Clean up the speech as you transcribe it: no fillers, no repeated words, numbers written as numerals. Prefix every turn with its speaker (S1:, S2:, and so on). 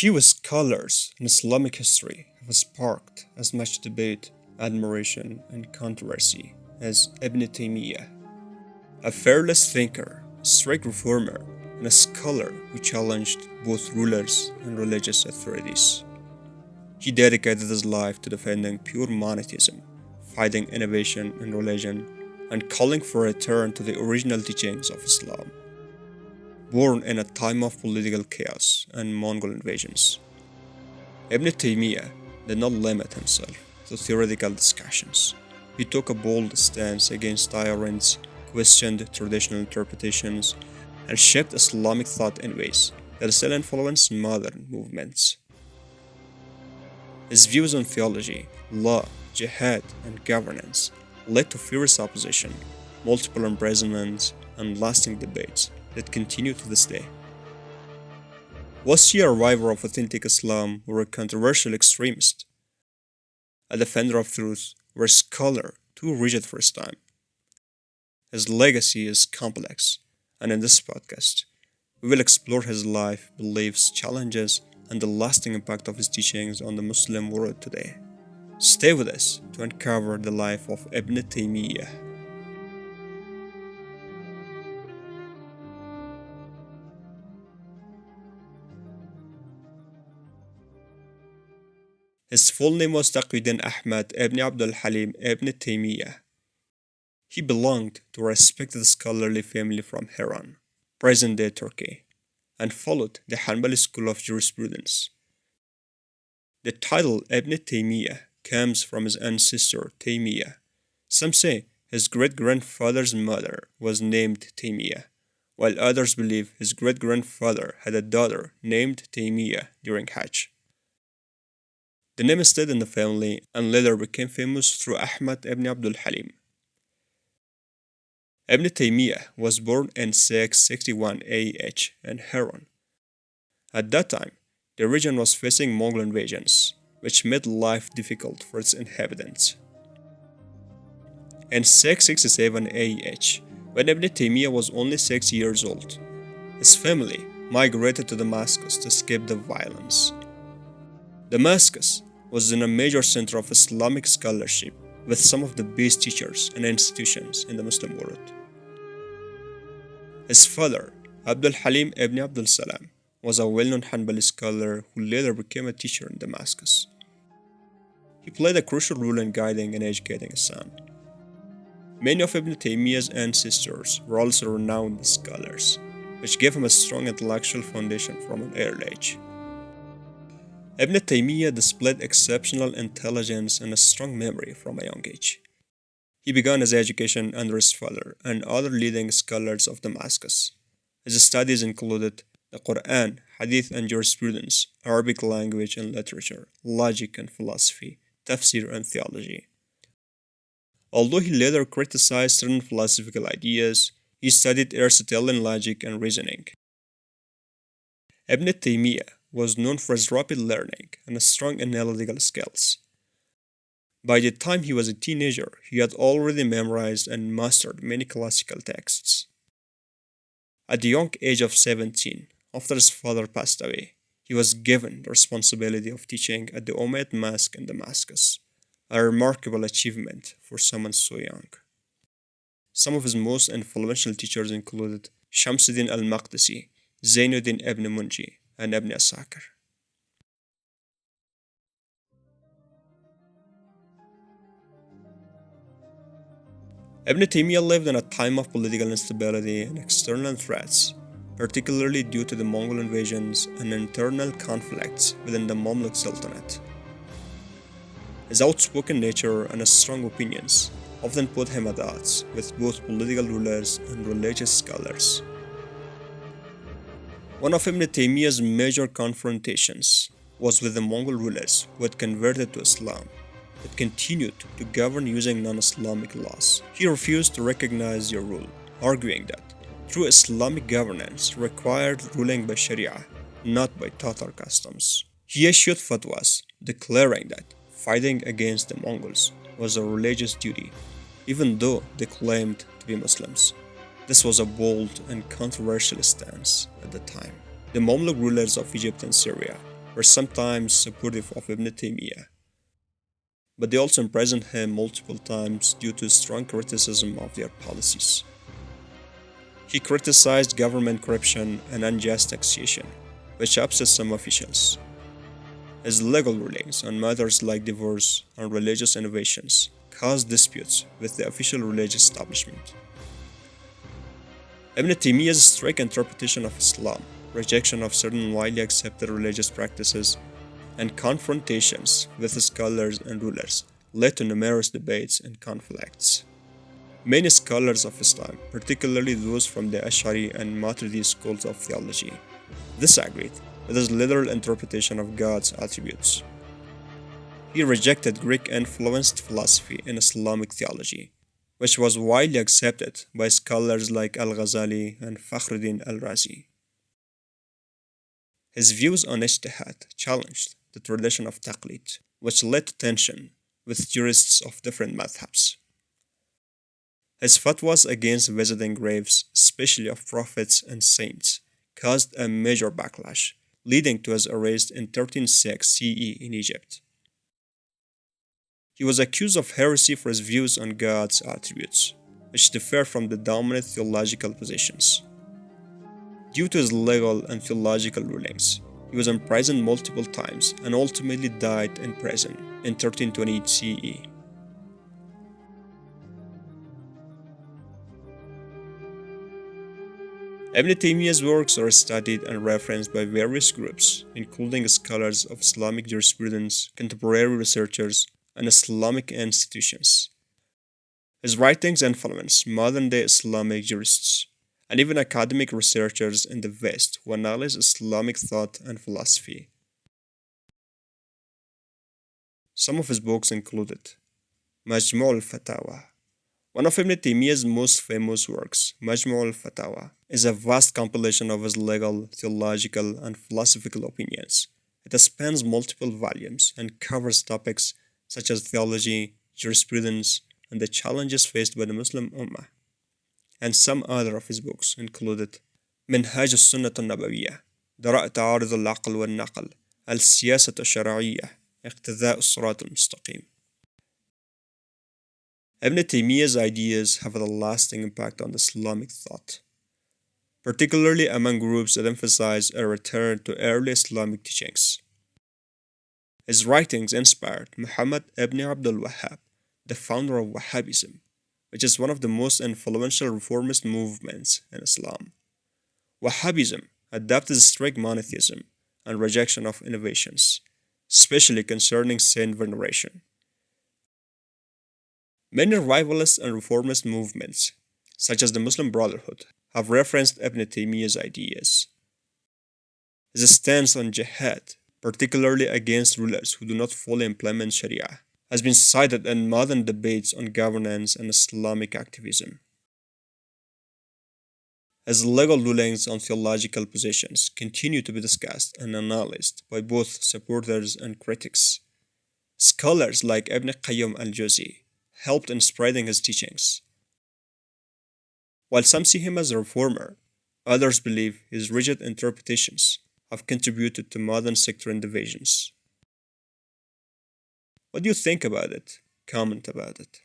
S1: Few scholars in Islamic history have sparked as much debate, admiration, and controversy as Ibn Taymiyyah, a fearless thinker, a strict reformer, and a scholar who challenged both rulers and religious authorities. He dedicated his life to defending pure monotheism, fighting innovation in religion, and calling for a return to the original teachings of Islam. Born in a time of political chaos and Mongol invasions, Ibn Taymiyyah did not limit himself to theoretical discussions. He took a bold stance against tyrants, questioned traditional interpretations, and shaped Islamic thought in ways that still influence modern movements. His views on theology, law, jihad, and governance led to fierce opposition, multiple imprisonments, and lasting debates that continue to this day. Was he a rival of authentic Islam or a controversial extremist? A defender of truth or a scholar too rigid for his time? His legacy is complex, and in this podcast, we will explore his life, beliefs, challenges, and the lasting impact of his teachings on the Muslim world today. Stay with us to uncover the life of Ibn Taymiyyah. His full name was Taqiyuddin Ahmad ibn Abdul Halim ibn Taymiyyah. He belonged to a respected scholarly family from Iran, present-day Turkey, and followed the Hanbali school of jurisprudence. The title Ibn Taymiyyah comes from his ancestor Taymiyya. Some say his great-grandfather's mother was named Taymiyya, while others believe his great-grandfather had a daughter named Taymiyya during Hajj. The name stayed in the family and later became famous through Ahmad ibn Abdul Halim. Ibn Taymiyyah was born in 661 AH in Iran. At that time, the region was facing Mongol invasions, which made life difficult for its inhabitants. In 667 AH, when Ibn Taymiyyah was only 6 years old, his family migrated to Damascus to escape the violence. Damascus was then a major center of Islamic scholarship with some of the best teachers and institutions in the Muslim world. His father, Abdul Halim ibn Abdul Salam, was a well-known Hanbali scholar who later became a teacher in Damascus. He played a crucial role in guiding and educating his son. Many of Ibn Taymiyyah's ancestors were also renowned scholars, which gave him a strong intellectual foundation from an early age. Ibn Taymiyyah displayed exceptional intelligence and a strong memory from a young age. He began his education under his father and other leading scholars of Damascus. His studies included the Quran, Hadith and jurisprudence, Arabic language and literature, logic and philosophy, tafsir and theology. Although he later criticized certain philosophical ideas, he studied Aristotelian logic and reasoning. Ibn Taymiyyah was known for his rapid learning and strong analytical skills. By the time he was a teenager, he had already memorized and mastered many classical texts. At the young age of 17, after his father passed away, he was given the responsibility of teaching at the Umayyad Mosque in Damascus, a remarkable achievement for someone so young. Some of his most influential teachers included Shamsuddin al-Maqdisi, Zainuddin ibn Munji, and Ibn Asakir. Ibn Taymiyyah lived in a time of political instability and external threats, particularly due to the Mongol invasions and internal conflicts within the Mamluk Sultanate. His outspoken nature and his strong opinions often put him at odds with both political rulers and religious scholars. One of Ibn Taymiyyah's major confrontations was with the Mongol rulers who had converted to Islam but continued to govern using non-Islamic laws. He refused to recognize their rule, arguing that true Islamic governance required ruling by Sharia, not by Tatar customs. He issued fatwas declaring that fighting against the Mongols was a religious duty, even though they claimed to be Muslims. This was a bold and controversial stance at the time. The Mamluk rulers of Egypt and Syria were sometimes supportive of Ibn Taymiyyah, but they also imprisoned him multiple times due to strong criticism of their policies. He criticized government corruption and unjust taxation, which upset some officials. His legal rulings on matters like divorce and religious innovations caused disputes with the official religious establishment. Ibn Taymiyyah's strict interpretation of Islam, rejection of certain widely accepted religious practices, and confrontations with scholars and rulers led to numerous debates and conflicts. Many scholars of Islam, particularly those from the Ash'ari and Maturidi schools of theology, disagreed with his literal interpretation of God's attributes. He rejected Greek-influenced philosophy in Islamic theology, which was widely accepted by scholars like Al-Ghazali and Fakhruddin al-Razi. His views on ijtihad challenged the tradition of taqlid, which led to tension with jurists of different madhabs. His fatwas against visiting graves, especially of prophets and saints, caused a major backlash, leading to his arrest in 1306 CE in Egypt. He was accused of heresy for his views on God's attributes, which differ from the dominant theological positions. Due to his legal and theological rulings, he was imprisoned multiple times and ultimately died in prison in 1328 CE. Ibn Taymiyyah's works are studied and referenced by various groups, including scholars of Islamic jurisprudence, contemporary researchers, and Islamic institutions. His writings influence modern-day Islamic jurists, and even academic researchers in the West who analyze Islamic thought and philosophy. Some of his books included Majmu' al-Fatawa. One of Ibn Taymiyyah's most famous works, Majmu' al-Fatawa, is a vast compilation of his legal, theological, and philosophical opinions. It spans multiple volumes and covers topics such as theology, jurisprudence, and the challenges faced by the Muslim Ummah. And some other of his books included منهاج السنة النبوية، درء تعارض العقل والنقل، السياسة الشرعية، اقتداء الصراط المستقيم. Ibn Taymiyyah's ideas have a lasting impact on Islamic thought, particularly among groups that emphasize a return to early Islamic teachings. His writings inspired Muhammad ibn Abdul Wahhab, the founder of Wahhabism, which is one of the most influential reformist movements in Islam. Wahhabism adopted strict monotheism and rejection of innovations, especially concerning saint veneration. Many revivalist and reformist movements, such as the Muslim Brotherhood, have referenced Ibn Taymiyyah's ideas. His stance on jihad, particularly against rulers who do not fully implement Sharia, has been cited in modern debates on governance and Islamic activism. His legal rulings on theological positions continue to be discussed and analyzed by both supporters and critics. Scholars like Ibn Qayyim al-Jawzi helped in spreading his teachings. While some see him as a reformer, others believe his rigid interpretations have contributed to modern sectarian divisions. What do you think about it? Comment about it.